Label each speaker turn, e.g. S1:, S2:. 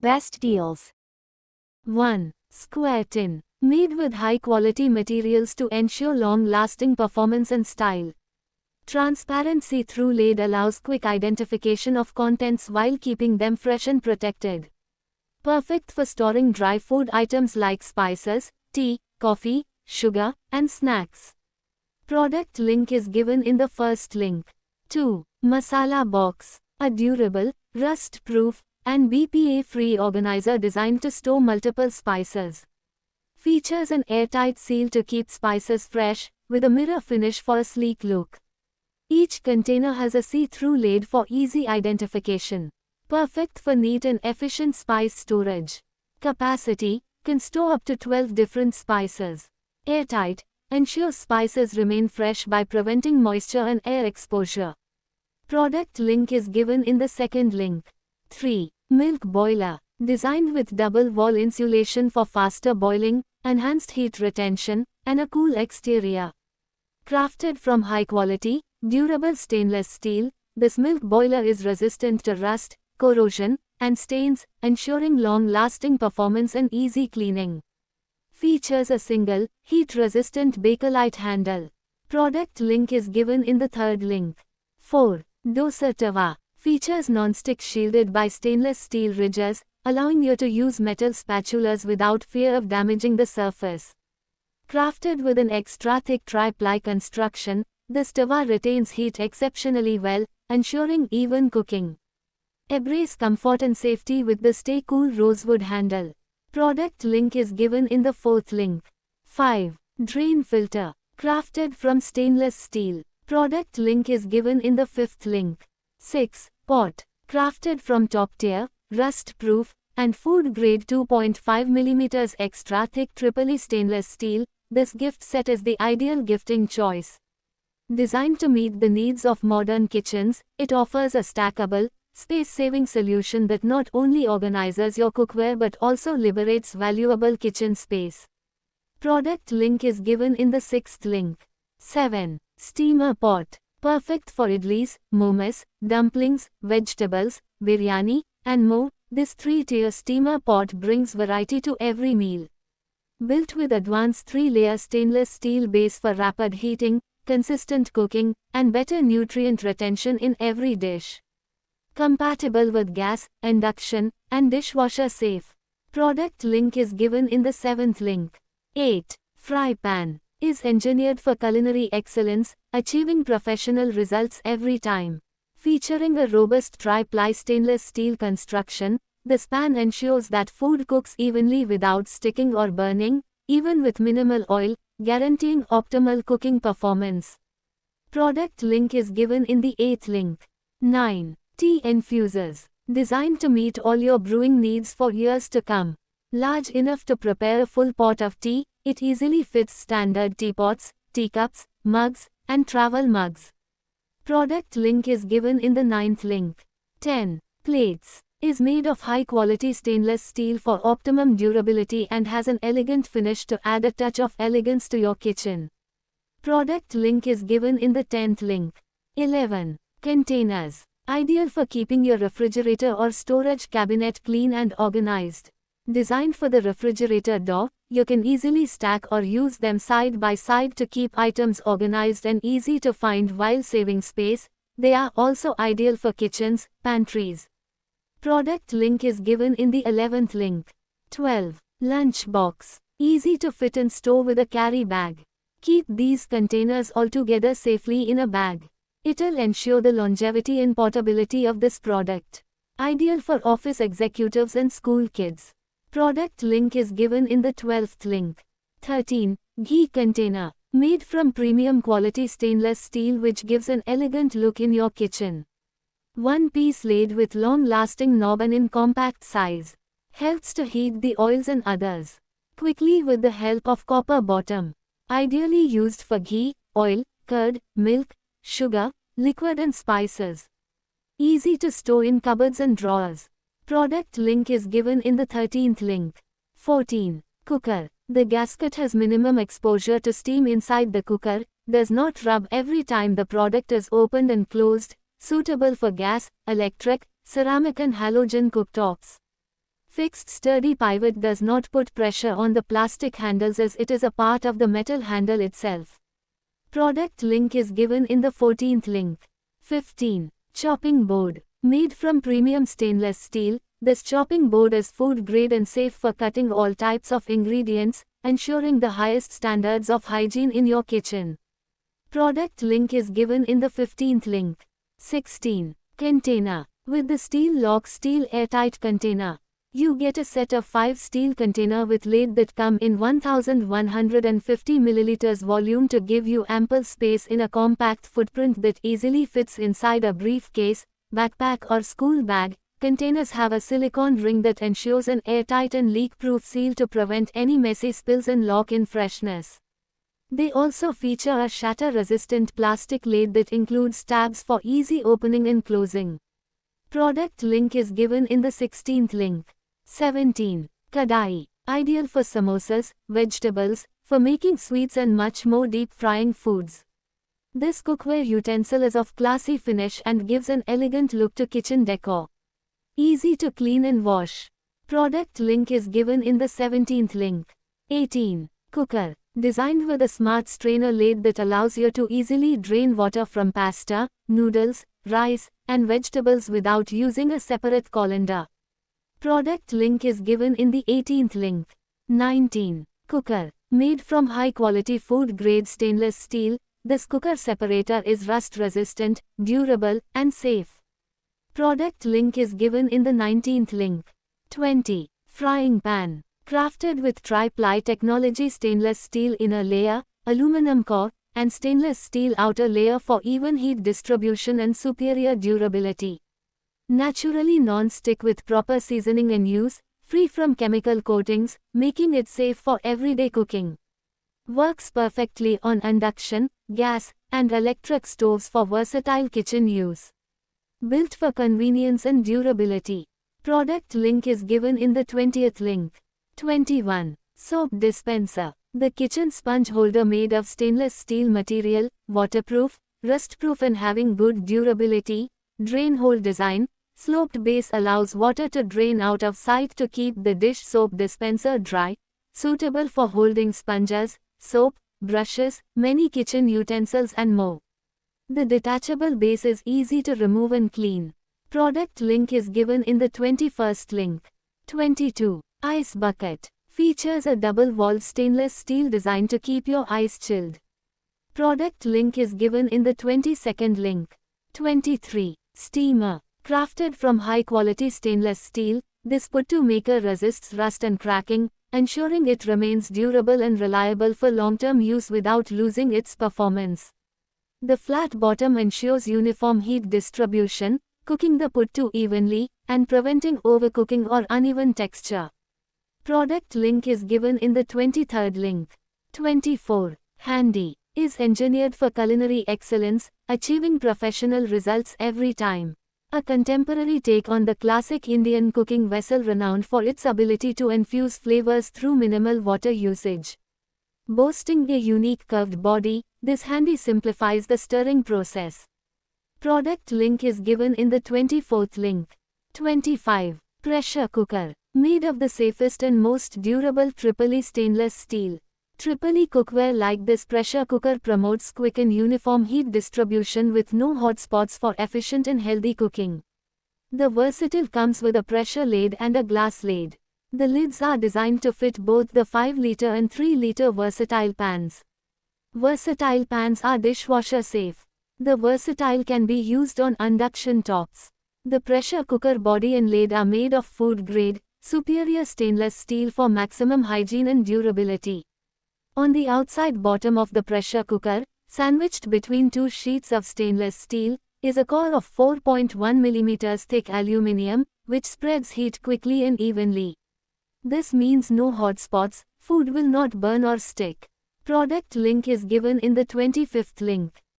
S1: Best deals.
S2: 1. Square tin. Made with high-quality materials to ensure long-lasting performance and style. Transparent see-through lid allows quick identification of contents while keeping them fresh and protected. Perfect for storing dry food items like spices, tea, coffee, sugar, and snacks. Product link is given in the first link. 2. Masala box. A durable, rust-proof, and BPA-free organizer designed to store multiple spices. Features an airtight seal to keep spices fresh, with a mirror finish for a sleek look. Each container has a see-through lid for easy identification. Perfect for neat and efficient spice storage. Capacity, can store up to 12 different spices. Airtight, ensures spices remain fresh by preventing moisture and air exposure. Product link is given in the second link. 3. Milk boiler. Designed with double wall insulation for faster boiling, enhanced heat retention, and a cool exterior. Crafted from high-quality, durable stainless steel, this milk boiler is resistant to rust, corrosion, and stains, ensuring long-lasting performance and easy cleaning. Features a single, heat-resistant Bakelite handle. Product link is given in the third link. 4. Dosa tawa. Features non-stick shielded by stainless steel ridges, allowing you to use metal spatulas without fear of damaging the surface. Crafted with an extra-thick tri-ply construction, this tawa retains heat exceptionally well, ensuring even cooking. Embrace comfort and safety with the Stay Cool rosewood handle. Product link is given in the fourth link. 5. Drain filter. Crafted from stainless steel. Product link is given in the fifth link. 6. Pot. Crafted from top-tier, rust-proof, and food-grade 2.5 mm extra thick triple stainless steel, this gift set is the ideal gifting choice. Designed to meet the needs of modern kitchens, it offers a stackable, space-saving solution that not only organizes your cookware but also liberates valuable kitchen space. Product link is given in the sixth link. 7. Steamer pot. Perfect for idlis, momos, dumplings, vegetables, biryani, and more, this 3-tier steamer pot brings variety to every meal. Built with advanced 3-layer stainless steel base for rapid heating, consistent cooking, and better nutrient retention in every dish. Compatible with gas, induction, and dishwasher safe. Product link is given in the 7th link. 8. Fry pan. Is engineered for culinary excellence, achieving professional results every time. Featuring a robust tri-ply stainless steel construction, this pan ensures that food cooks evenly without sticking or burning, even with minimal oil, guaranteeing optimal cooking performance. Product link is given in the 8th link. 9. Tea infusers. Designed to meet all your brewing needs for years to come. Large enough to prepare a full pot of tea, it easily fits standard teapots, teacups, mugs, and travel mugs. Product link is given in the 9th link. 10. Plates. Is made of high-quality stainless steel for optimum durability and has an elegant finish to add a touch of elegance to your kitchen. Product link is given in the 10th link. 11. Containers. Ideal for keeping your refrigerator or storage cabinet clean and organized. Designed for the refrigerator door, you can easily stack or use them side by side to keep items organized and easy to find while saving space. They are also ideal for kitchens, pantries. Product link is given in the 11th link. 12. Lunch box. Easy to fit and store with a carry bag. Keep these containers all together safely in a bag. It'll ensure the longevity and portability of this product. Ideal for office executives and school kids. Product link is given in the 12th link. 13. Ghee container. Made from premium quality stainless steel which gives an elegant look in your kitchen. One-piece lid with long-lasting knob and in compact size. Helps to heat the oils and others quickly with the help of copper bottom. Ideally used for ghee, oil, curd, milk, sugar, liquid and spices. Easy to store in cupboards and drawers. Product link is given in the 13th link. 14. Cooker. The gasket has minimum exposure to steam inside the cooker, does not rub every time the product is opened and closed, suitable for gas, electric, ceramic and halogen cooktops. Fixed sturdy pivot does not put pressure on the plastic handles as it is a part of the metal handle itself. Product link is given in the 14th link. 15. Chopping board. Made from premium stainless steel, this chopping board is food grade and safe for cutting all types of ingredients, ensuring the highest standards of hygiene in your kitchen. Product link is given in the 15th link. 16. Container. With the steel lock steel airtight container, you get a set of 5 steel container with lid that come in 1150 milliliters volume to give you ample space in a compact footprint that easily fits inside a briefcase, backpack or school bag. Containers have a silicone ring that ensures an airtight and leak-proof seal to prevent any messy spills and lock-in freshness. They also feature a shatter-resistant plastic lid that includes tabs for easy opening and closing. Product link is given in the 16th link. 17. Kadai. Ideal for samosas, vegetables, for making sweets and much more deep frying foods. This cookware utensil is of classy finish and gives an elegant look to kitchen decor. Easy to clean and wash. Product link is given in the 17th link. 18. Cooker. Designed with a smart strainer lid that allows you to easily drain water from pasta, noodles, rice, and vegetables without using a separate colander. Product link is given in the 18th link. 19. Cooker. Made from high-quality food-grade stainless steel, this cooker separator is rust-resistant, durable, and safe. Product link is given in the 19th link. 20. Frying pan. Crafted with tri-ply technology stainless steel inner layer, aluminum core, and stainless steel outer layer for even heat distribution and superior durability. Naturally non-stick with proper seasoning and use, free from chemical coatings, making it safe for everyday cooking. Works perfectly on induction, gas, and electric stoves for versatile kitchen use. Built for convenience and durability. Product link is given in the 20th link. 21. Soap dispenser. The kitchen sponge holder made of stainless steel material, waterproof, rust-proof and having good durability, drain hole design, sloped base allows water to drain out of sight to keep the dish soap dispenser dry, suitable for holding sponges, soap, brushes, many kitchen utensils and more. The detachable base is easy to remove and clean. Product link is given in the 21st link. 22. Ice bucket. Features a double-walled stainless steel design to keep your ice chilled. Product link is given in the 22nd link. 23. Steamer. Crafted from high-quality stainless steel, this put-to-maker resists rust and cracking, ensuring it remains durable and reliable for long-term use without losing its performance. The flat bottom ensures uniform heat distribution, cooking the put-to evenly, and preventing overcooking or uneven texture. Product link is given in the 23rd link. 24. Handy. Is engineered for culinary excellence, achieving professional results every time. A contemporary take on the classic Indian cooking vessel renowned for its ability to infuse flavors through minimal water usage. Boasting a unique curved body, this handy simplifies the stirring process. Product link is given in the 24th link. 25. Pressure cooker. Made of the safest and most durable Tripoli stainless steel. Tripoli cookware like this pressure cooker promotes quick and uniform heat distribution with no hot spots for efficient and healthy cooking. The Versatile comes with a pressure lid and a glass lid. The lids are designed to fit both the 5-liter and 3-liter Versatile pans. Versatile pans are dishwasher safe. The Versatile can be used on induction tops. The pressure cooker body and lid are made of food grade, superior stainless steel for maximum hygiene and durability. On the outside bottom of the pressure cooker, sandwiched between two sheets of stainless steel, is a core of 4.1 mm thick aluminium, which spreads heat quickly and evenly. This means no hot spots, food will not burn or stick. Product link is given in the 25th link.